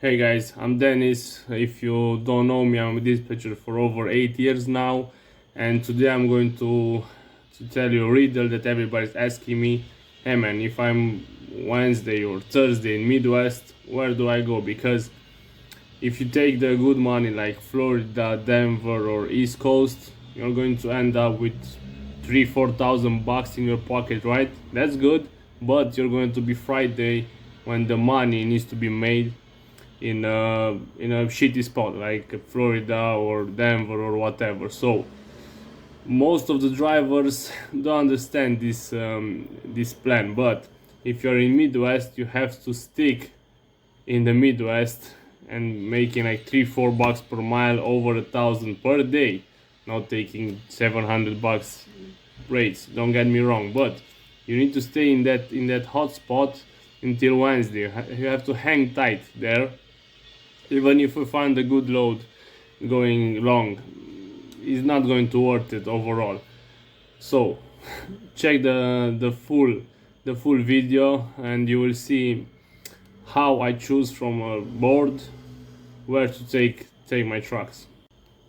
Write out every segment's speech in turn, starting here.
Hey guys, I'm Denis. If you don't know me, I'm a dispatcher for over 8 years now, and today I'm going to tell you a riddle that everybody's asking me. Hey man, if I'm Wednesday or Thursday in Midwest, where do I go? Because if you take the good money like Florida, Denver, or East Coast, you're going to end up with 3-4 thousand bucks in your pocket, right? That's good, but you're going to be Friday when the money needs to be made in a shitty spot like Florida or Denver or whatever. So most of the drivers don't understand this plan. But if you're in Midwest, you have to stick in the Midwest and making like 3-4 bucks per mile, over 1,000 per day. Not taking 700 bucks rates. Don't get me wrong, but you need to stay in that hot spot until Wednesday. You have to hang tight there. Even if we find a good load going long, it's not going to worth it overall. So check the full video and you will see how I choose from a board where to take my trucks.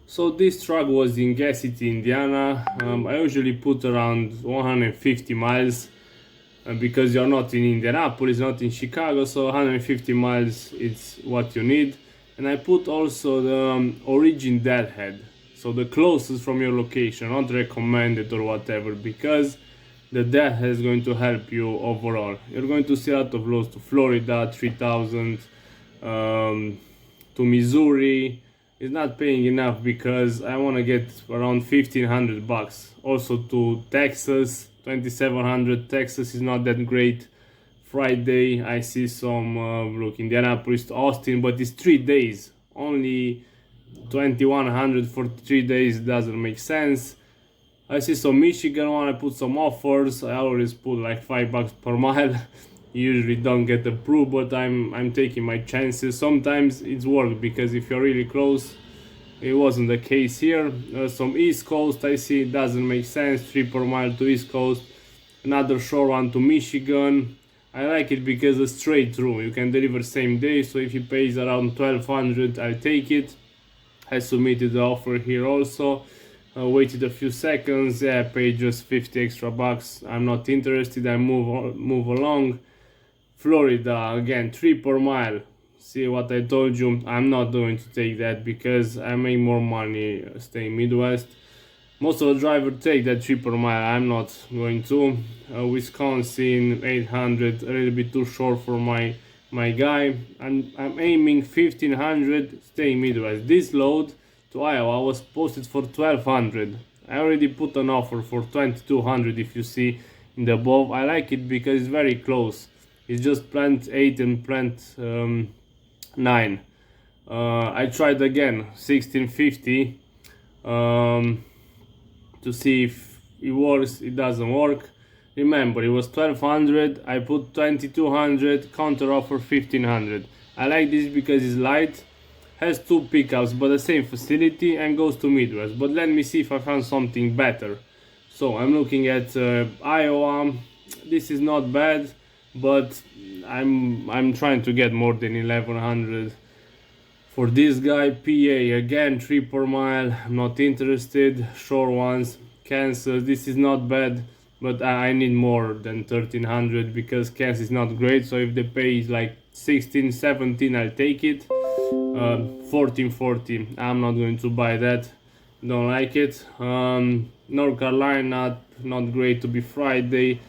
So this truck was in Gas City, Indiana. I usually put around 150 miles because you're not in Indianapolis, not in Chicago, so 150 miles is what you need. And I put also the origin deadhead, so the closest from your location, not recommended or whatever, because the deadhead is going to help you overall. You're going to see a lot of loads to Florida, 3,000, to Missouri. It's not paying enough because I want to get around 1,500 bucks. Also to Texas, 2,700. Texas is not that great. Friday I see some look, Indianapolis to Austin, but it's 3 days, only 2,100 for 3 days. Doesn't make sense. I see some Michigan one. I put some offers. I always put like 5 bucks per mile. Usually don't get approved, but I'm taking my chances. Sometimes it's worked because if you're really close, it wasn't the case here. Some East Coast I see, it doesn't make sense. 3 per mile to East Coast. Another short one to Michigan. I like it because it's straight through. You can deliver same day, so if he pays around 1,200, I'll take it. I submitted the offer here also. Waited a few seconds. Yeah, I paid just 50 extra bucks. I'm not interested. I move along. Florida again, 3 per mile. See what I told you? I'm not going to take that because I make more money staying Midwest. Most of the drivers take that 3 per mile. I'm not going to. Wisconsin 800, a little bit too short for my guy. I'm aiming 1,500, staying Midwest. This load to Iowa was posted for 1,200. I already put an offer for 2,200. If you see in the above, I like it because it's very close. It's just plant 8 and plant 9. I tried again 1,650. To see if it works. It doesn't work. Remember, it was 1,200. I put 2,200, counter offer 1,500. I like this because it's light, has 2 pickups but the same facility, and goes to Midwest. But let me see if I found something better. So I'm looking at Iowa. This is not bad, but I'm trying to get more than 1,100 for this guy. PA again, 3 per mile. I'm not interested. Short ones. Kansas, this is not bad, but I need more than 1,300 because Kansas is not great. So if the pay is like 16, 17, I'll take it. 14, 40, I'm not going to buy that. Don't like it. North Carolina, not great to be Friday.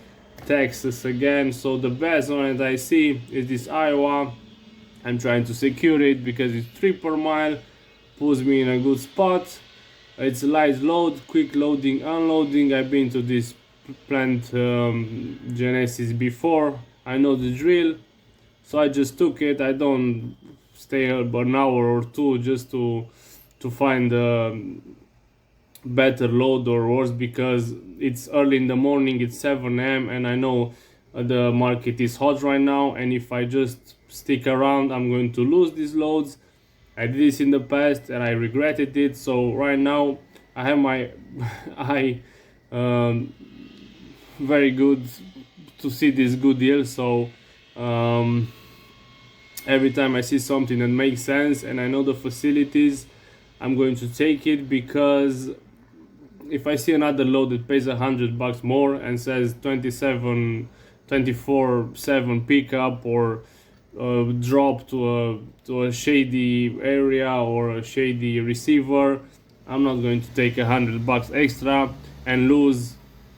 Texas again. So the best one that I see is this Iowa. I'm trying to secure it because it's 3 per mile, puts me in a good spot. It's a light load, quick loading, unloading. I've been to this plant Genesis before. I know the drill, so I just took it. I don't stay an hour or two just to find a better load or worse, because it's early in the morning. It's 7 a.m. and I know the market is hot right now, and if I just stick around, I'm going to lose these loads. I did this in the past and I regretted it. So right now I have my eye very good to see this good deal. So Every time I see something that makes sense and I know the facilities, I'm going to take it, because if I see another load that pays $100 more and says 24/7 pickup, or drop to a shady area or a shady receiver, I'm not going to take $100 extra and lose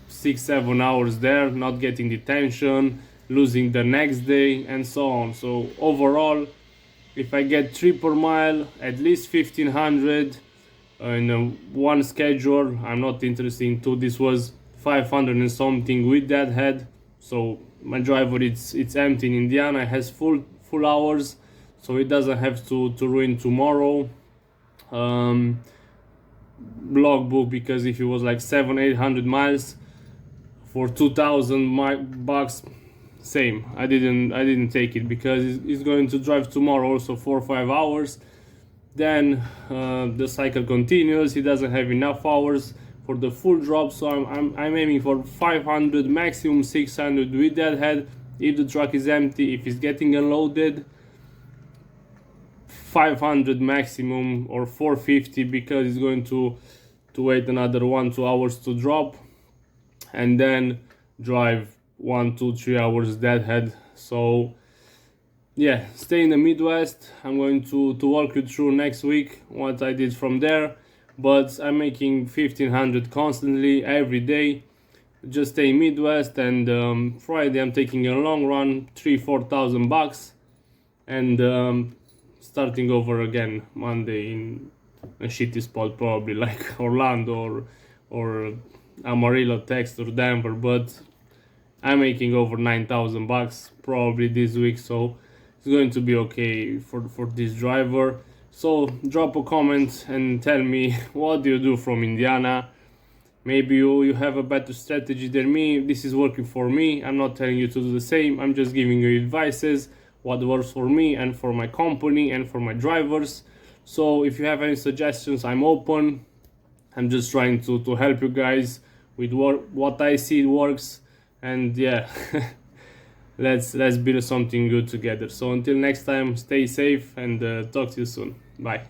6-7 hours there, not getting detention, losing the next day, and so on. So overall, if I get 3 per mile, at least 1500 in one schedule, I'm not interested in two. This was 500 and something with that head. So my driver, it's empty in Indiana, it has full hours, so it doesn't have to ruin tomorrow logbook, because if it was like 700-800 miles for $2000 same. I didn't take it, because it's going to drive tomorrow also 4 or 5 hours. Then the cycle continues. He doesn't have enough hours for the full drop, so I'm aiming for 500, maximum 600 with that head if the truck is empty. If it's getting unloaded, 500 maximum, or 450, because it's going to wait another 1-2 hours to drop, and then drive 1-2-3 hours deadhead. So yeah, stay in the Midwest. I'm going to walk you through next week what I did from there, but I'm making 1500 constantly every day. Just stay Midwest, and Friday I'm taking a long run, 3,000-4,000 bucks, and starting over again Monday in a shitty spot, probably like Orlando or Amarillo, Texas, or Denver, but I'm making over 9,000 bucks probably this week, so it's going to be okay for this driver. So drop a comment and tell me what do you do from Indiana. Maybe you have a better strategy than me. This is working for me. I'm not telling you to do the same. I'm just giving you advices, what works for me and for my company and for my drivers. So if you have any suggestions, I'm open. I'm just trying to help you guys with what I see works, and yeah, let's build something good together. So until next time, stay safe, and talk to you soon. Bye.